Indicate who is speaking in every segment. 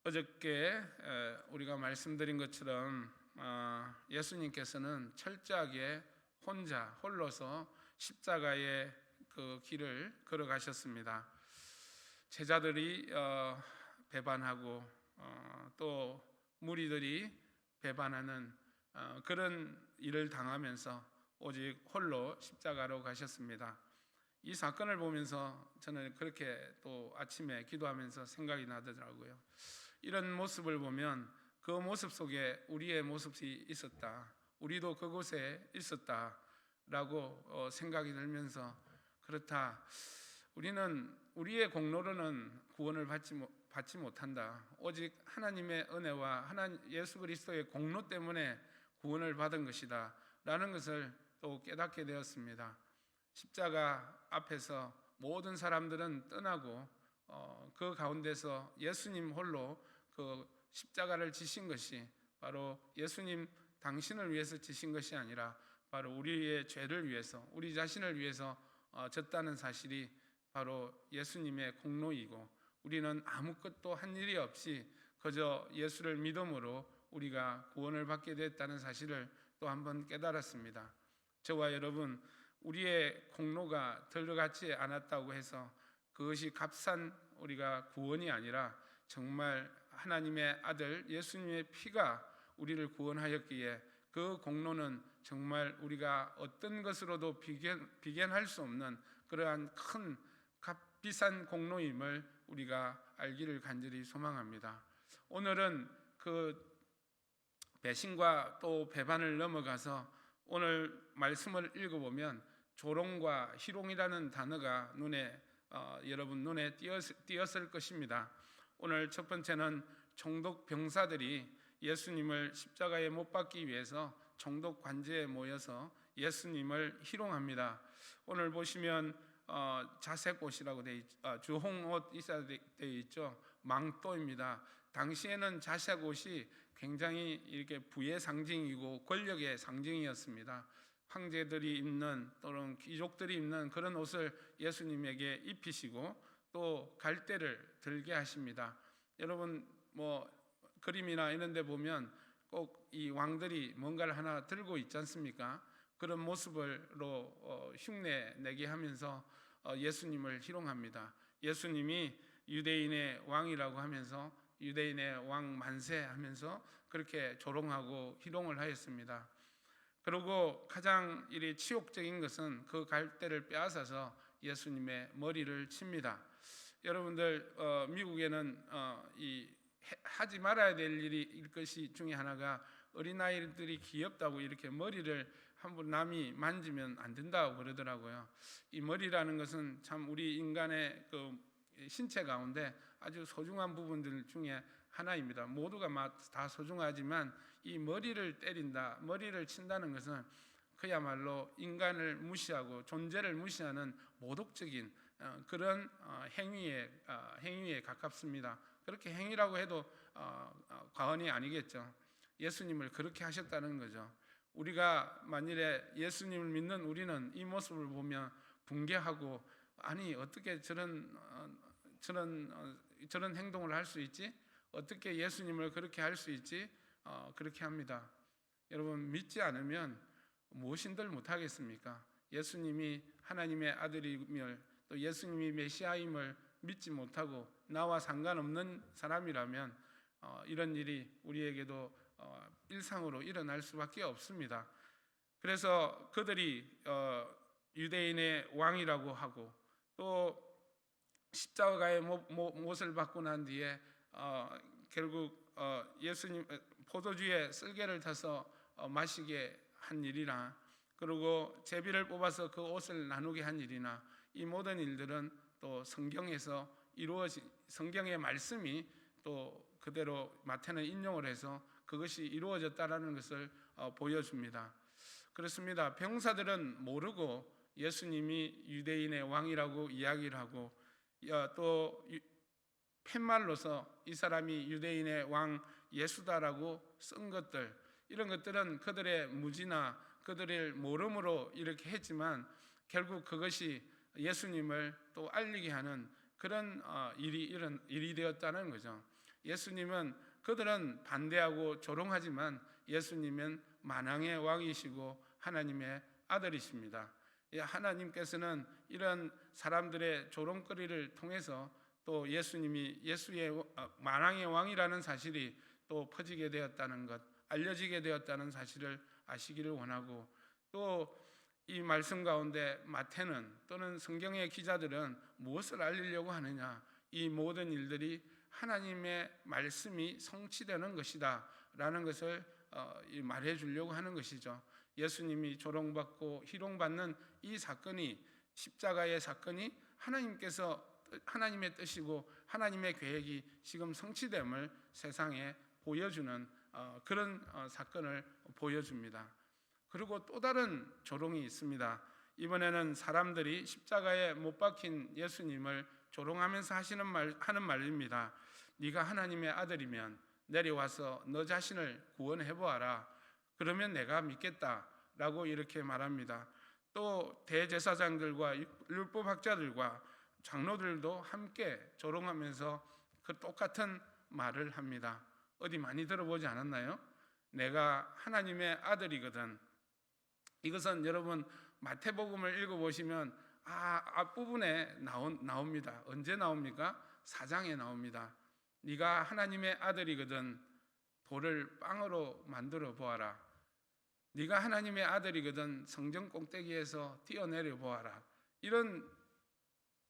Speaker 1: 어저께 우리가 말씀드린 것처럼 예수님께서는 철저하게 홀로서 십자가의 그 길을 걸어가셨습니다. 제자들이 배반하고 또 무리들이 배반하는 그런 일을 당하면서 오직 홀로 십자가로 가셨습니다. 이 사건을 보면서 저는 그렇게 또 아침에 기도하면서 생각이 나더라고요. 이런 모습을 보면 그 모습 속에 우리의 모습이 있었다, 우리도 그곳에 있었다라고 생각이 들면서, 그렇다, 우리는 우리의 공로로는 구원을 받지 못한다, 오직 하나님의 은혜와 예수 그리스도의 공로 때문에 구원을 받은 것이다 라는 것을 또 깨닫게 되었습니다. 십자가 앞에서 모든 사람들은 떠나고 그 가운데서 예수님 홀로 그 십자가를 지신 것이 바로 예수님 당신을 위해서 지신 것이 아니라 바로 우리의 죄를 위해서, 우리 자신을 위해서 졌다는 사실이 바로 예수님의 공로이고, 우리는 아무것도 한 일이 없이 그저 예수를 믿음으로 우리가 구원을 받게 됐다는 사실을 또 한번 깨달았습니다. 저와 여러분, 우리의 공로가 들어가지 않았다고 해서 그것이 값싼 우리가 구원이 아니라 정말 하나님의 아들 예수님의 피가 우리를 구원하였기에 그 공로는 정말 우리가 어떤 것으로도 비견할 수 없는 그러한 큰 값비싼 공로임을 우리가 알기를 간절히 소망합니다. 오늘은 그 배신과 또 배반을 넘어가서 오늘 말씀을 읽어보면 조롱과 희롱이라는 단어가 여러분 눈에 띄었을 것입니다. 오늘 첫 번째는 총독 병사들이 예수님을 십자가에 못 박기 위해서 총독 관제에 모여서 예수님을 희롱합니다. 오늘 보시면 자색옷이라고 주홍옷 있어야 되어 있죠. 망토입니다. 당시에는 자색옷이 굉장히 이렇게 부의 상징이고 권력의 상징이었습니다. 황제들이 입는 또는 귀족들이 입는 그런 옷을 예수님에게 입히시고 또 갈대를 들게 하십니다. 여러분 그림이나 이런 데 보면 꼭 이 왕들이 뭔가를 하나 들고 있지 않습니까? 그런 모습으로 흉내 내게 하면서 예수님을 희롱합니다. 예수님이 유대인의 왕이라고 하면서 유대인의 왕 만세 하면서 그렇게 조롱하고 희롱을 하였습니다. 그리고 가장 치욕적인 것은 그 갈대를 빼앗아서 예수님의 머리를 칩니다. 여러분들 미국에는 하지 말아야 될 일일 것이 중에 하나가 어린아이들이 귀엽다고 이렇게 머리를 한번 남이 만지면 안 된다고 그러더라고요. 이 머리라는 것은 참 우리 인간의 그 신체 가운데 아주 소중한 부분들 중에 하나입니다. 모두가 다 소중하지만 이 머리를 때린다, 머리를 친다는 것은 그야말로 인간을 무시하고 존재를 무시하는 모독적인 그런 행위에 가깝습니다. 그렇게 행위라고 해도 과언이 아니겠죠. 예수님을 그렇게 하셨다는 거죠. 우리가 만일에 예수님을 믿는 우리는 이 모습을 보면 붕괴하고, 아니 어떻게 저런 행동을 할 수 있지? 어떻게 예수님을 그렇게 할 수 있지? 그렇게 합니다. 여러분, 믿지 않으면 무엇인들 못하겠습니까? 예수님이 하나님의 아들임을, 또 예수님이 메시아임을 믿지 못하고 나와 상관없는 사람이라면 이런 일이 우리에게도 일상으로 일어날 수밖에 없습니다. 그래서 그들이 유대인의 왕이라고 하고 또 십자가의 못을 받고 난 뒤에 결국 예수님 포도주에 쓸개를 타서 마시게 한 일이나, 그리고 제비를 뽑아서 그 옷을 나누게 한 일이나, 이 모든 일들은 또 성경에서 성경의 말씀이 또 그대로 마태는 인용을 해서 그것이 이루어졌다라는 것을 보여줍니다. 그렇습니다. 병사들은 모르고 예수님이 유대인의 왕이라고 이야기를 하고, 또 팻말로서 이 사람이 유대인의 왕 예수다라고 쓴 것들, 이런 것들은 그들의 무지나 그들의 모름으로 이렇게 했지만 결국 그것이 예수님을 또 알리게 하는 그런 일이 되었다는 거죠. 예수님은 그들은 반대하고 조롱하지만 예수님은 만왕의 왕이시고 하나님의 아들이십니다. 하나님께서는 이런 사람들의 조롱거리를 통해서 또 예수님이 예수의 만왕의 왕이라는 사실이 또 퍼지게 되었다는 것, 알려지게 되었다는 사실을 아시기를 원하고, 또 이 말씀 가운데 마태는 또는 성경의 기자들은 무엇을 알리려고 하느냐, 이 모든 일들이 하나님의 말씀이 성취되는 것이다 라는 것을 말해 주려고 하는 것이죠. 예수님이 조롱받고 희롱받는 이 사건이, 십자가의 사건이 하나님의 뜻이고 하나님의 계획이 지금 성취됨을 세상에 보여주는 그런 사건을 보여줍니다. 그리고 또 다른 조롱이 있습니다. 이번에는 사람들이 십자가에 못 박힌 예수님을 조롱하면서 하는 말입니다. 네가 하나님의 아들이면 내려와서 너 자신을 구원해 보아라. 그러면 내가 믿겠다라고 이렇게 말합니다. 또 대제사장들과 율법학자들과 장로들도 함께 조롱하면서 그 똑같은 말을 합니다. 어디 많이 들어보지 않았나요? 내가 하나님의 아들이거든. 이것은 여러분 마태복음을 읽어보시면 앞부분에 나옵니다. 언제 나옵니까? 4장에 나옵니다. 네가 하나님의 아들이거든 돌을 빵으로 만들어 보아라. 네가 하나님의 아들이거든 성전 꼭대기에서 뛰어내려 보아라. 이런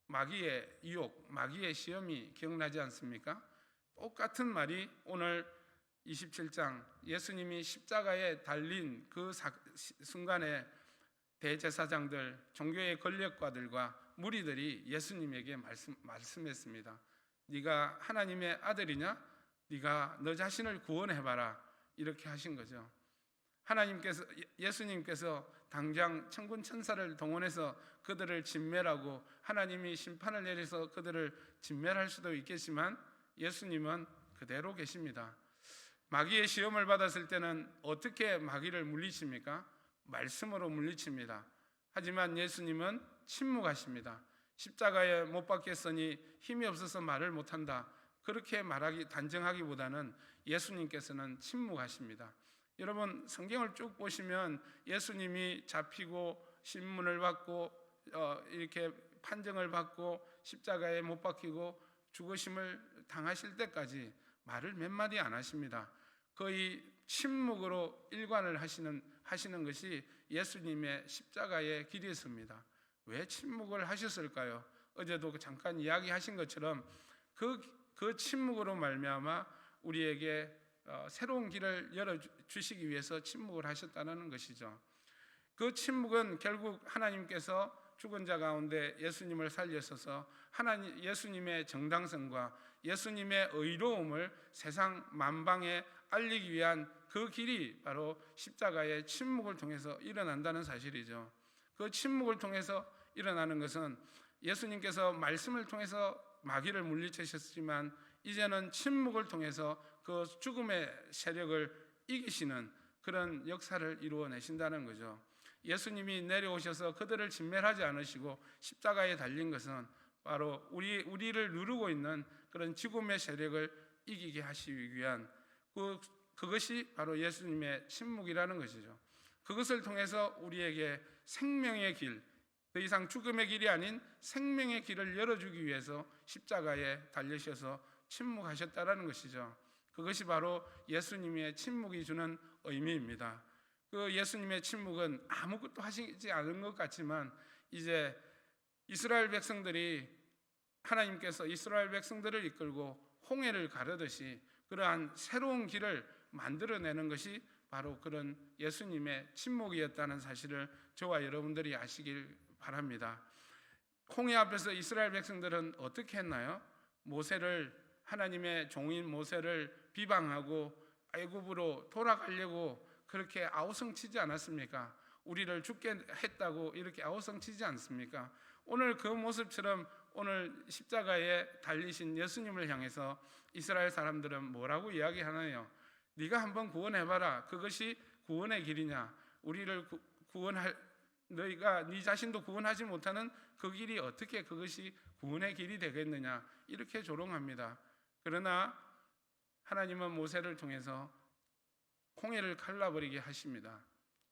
Speaker 1: 마귀의 유혹, 마귀의 시험이 기억나지 않습니까? 똑같은 말이 오늘 27장 예수님이 십자가에 달린 그 순간에 대제사장들, 종교의 권력가들과 무리들이 예수님에게 말씀했습니다. 네가 하나님의 아들이냐? 네가 너 자신을 구원해봐라. 이렇게 하신 거죠. 예수님께서 당장 천군 천사를 동원해서 그들을 진멸하고 하나님이 심판을 내려서 그들을 진멸할 수도 있겠지만 예수님은 그대로 계십니다. 마귀의 시험을 받았을 때는 어떻게 마귀를 물리칩니까? 말씀으로 물리칩니다. 하지만 예수님은 침묵하십니다. 십자가에 못 박혔으니 힘이 없어서 말을 못한다. 그렇게 단정하기보다는 예수님께서는 침묵하십니다. 여러분 성경을 쭉 보시면 예수님이 잡히고 신문을 받고 이렇게 판정을 받고 십자가에 못 박히고 죽으심을 당하실 때까지 말을 몇 마디 안 하십니다. 거의 침묵으로 일관을 하시는 것이 예수님의 십자가의 길이었습니다. 왜 침묵을 하셨을까요? 어제도 잠깐 이야기하신 것처럼 그 침묵으로 말미암아 우리에게 새로운 길을 열어주시기 위해서 침묵을 하셨다는 것이죠. 그 침묵은 결국 하나님께서 죽은 자 가운데 예수님을 살리셔서 예수님의 정당성과 예수님의 의로움을 세상 만방에 알리기 위한 그 길이 바로 십자가의 침묵을 통해서 일어난다는 사실이죠. 그 침묵을 통해서 일어나는 것은 예수님께서 말씀을 통해서 마귀를 물리치셨지만 이제는 침묵을 통해서 그 죽음의 세력을 이기시는 그런 역사를 이루어내신다는 거죠. 예수님이 내려오셔서 그들을 진멸하지 않으시고 십자가에 달린 것은 바로 우리를 누르고 있는 그런 죽음의 세력을 이기게 하시기 위한 그것이 바로 예수님의 침묵이라는 것이죠. 그것을 통해서 우리에게 생명의 길, 더 이상 죽음의 길이 아닌 생명의 길을 열어주기 위해서 십자가에 달리셔서 침묵하셨다라는 것이죠. 그것이 바로 예수님의 침묵이 주는 의미입니다. 그 예수님의 침묵은 아무것도 하시지 않은 것 같지만 이제 하나님께서 이스라엘 백성들을 이끌고 홍해를 가르듯이 그러한 새로운 길을 만들어내는 것이 바로 그런 예수님의 침묵이었다는 사실을 저와 여러분들이 아시길 바랍니다. 홍해 앞에서 이스라엘 백성들은 어떻게 했나요? 하나님의 종인 모세를 비방하고 애굽으로 돌아가려고 그렇게 아우성치지 않았습니까? 우리를 죽게 했다고 이렇게 아우성치지 않습니까? 오늘 그 모습처럼 오늘 십자가에 달리신 예수님을 향해서 이스라엘 사람들은 뭐라고 이야기하나요? 네가 한번 구원해봐라. 그것이 구원의 길이냐? 우리를 너희가 네 자신도 구원하지 못하는 그 길이 어떻게 그것이 구원의 길이 되겠느냐? 이렇게 조롱합니다. 그러나 하나님은 모세를 통해서 홍해를 갈라버리게 하십니다.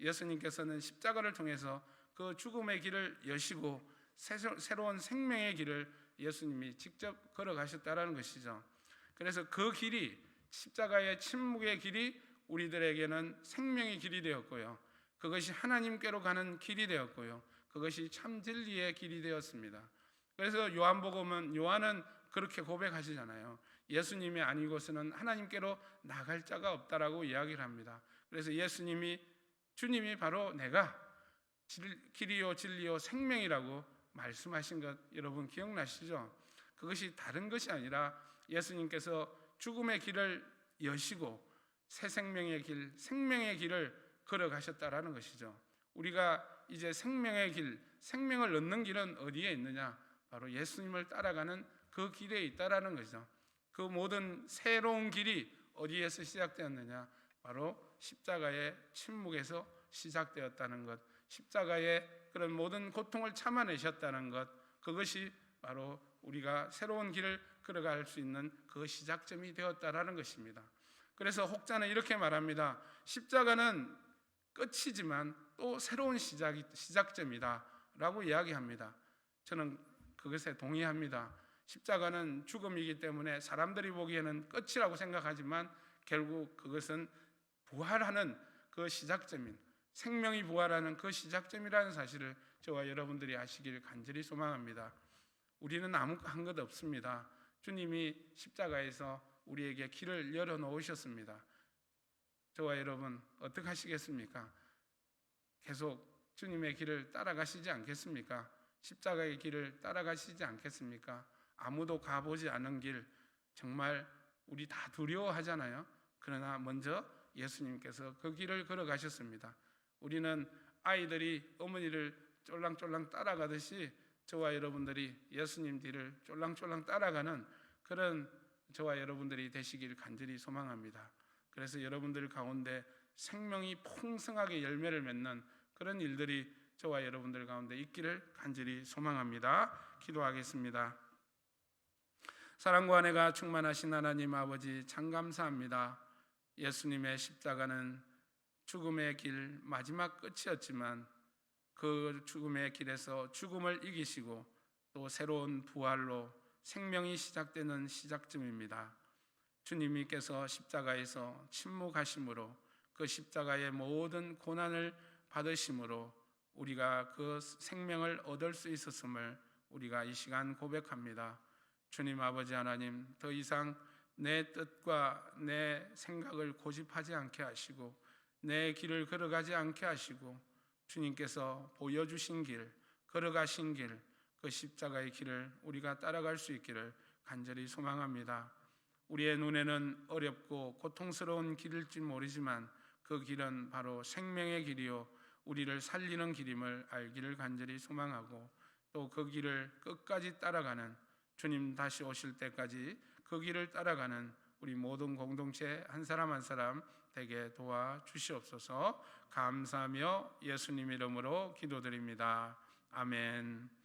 Speaker 1: 예수님께서는 십자가를 통해서 그 죽음의 길을 여시고 새로운 생명의 길을 예수님이 직접 걸어가셨다라는 것이죠. 그래서 그 길이, 십자가의 침묵의 길이 우리들에게는 생명의 길이 되었고요, 그것이 하나님께로 가는 길이 되었고요, 그것이 참 진리의 길이 되었습니다. 그래서 요한은 그렇게 고백하시잖아요. 예수님이 아니고서는 하나님께로 나갈 자가 없다라고 이야기를 합니다. 그래서 주님이 바로 내가 길이요 진리요 생명이라고 말씀하신 것 여러분 기억나시죠? 그것이 다른 것이 아니라 예수님께서 죽음의 길을 여시고 새 생명의 길, 생명의 길을 걸어가셨다라는 것이죠. 우리가 이제 생명의 길, 생명을 얻는 길은 어디에 있느냐? 바로 예수님을 따라가는 그 길에 있다라는 것이죠. 그 모든 새로운 길이 어디에서 시작되었느냐? 바로 십자가의 침묵에서 시작되었다는 것, 십자가의 그런 모든 고통을 참아내셨다는 것, 그것이 바로 우리가 새로운 길을 걸어갈 수 있는 그 시작점이 되었다라는 것입니다. 그래서 혹자는 이렇게 말합니다. 십자가는 끝이지만 또 새로운 시작점이다 라고 이야기합니다. 저는 그것에 동의합니다. 십자가는 죽음이기 때문에 사람들이 보기에는 끝이라고 생각하지만 결국 그것은 부활하는 그 시작점인, 생명이 부활하는 그 시작점이라는 사실을 저와 여러분들이 아시길 간절히 소망합니다. 우리는 아무한 것 없습니다. 주님이 십자가에서 우리에게 길을 열어놓으셨습니다. 저와 여러분 어떻게 하시겠습니까? 계속 주님의 길을 따라가시지 않겠습니까? 십자가의 길을 따라가시지 않겠습니까? 아무도 가보지 않은 길, 정말 우리 다 두려워하잖아요. 그러나 먼저 예수님께서 그 길을 걸어가셨습니다. 우리는 아이들이 어머니를 쫄랑쫄랑 따라가듯이 저와 여러분들이 예수님 뒤를 쫄랑쫄랑 따라가는 그런 저와 여러분들이 되시길 간절히 소망합니다. 그래서 여러분들 가운데 생명이 풍성하게 열매를 맺는 그런 일들이 저와 여러분들 가운데 있기를 간절히 소망합니다. 기도하겠습니다. 사랑과 은혜가 충만하신 하나님 아버지, 참 감사합니다. 예수님의 십자가는 죽음의 길 마지막 끝이었지만 그 죽음의 길에서 죽음을 이기시고 또 새로운 부활로 생명이 시작되는 시작점입니다. 주님께서 십자가에서 침묵하심으로 그 십자가의 모든 고난을 받으심으로 우리가 그 생명을 얻을 수 있었음을 우리가 이 시간 고백합니다. 주님 아버지 하나님, 더 이상 내 뜻과 내 생각을 고집하지 않게 하시고 내 길을 걸어가지 않게 하시고 주님께서 보여주신 길, 걸어가신 길, 그 십자가의 길을 우리가 따라갈 수 있기를 간절히 소망합니다. 우리의 눈에는 어렵고 고통스러운 길일지 모르지만 그 길은 바로 생명의 길이요 우리를 살리는 길임을 알기를 간절히 소망하고 또 그 길을 끝까지 따라가는, 주님 다시 오실 때까지 그 길을 따라가는 우리 모든 공동체 한 사람 한 사람 되게 도와주시옵소서. 감사하며 예수님 이름으로 기도드립니다. 아멘.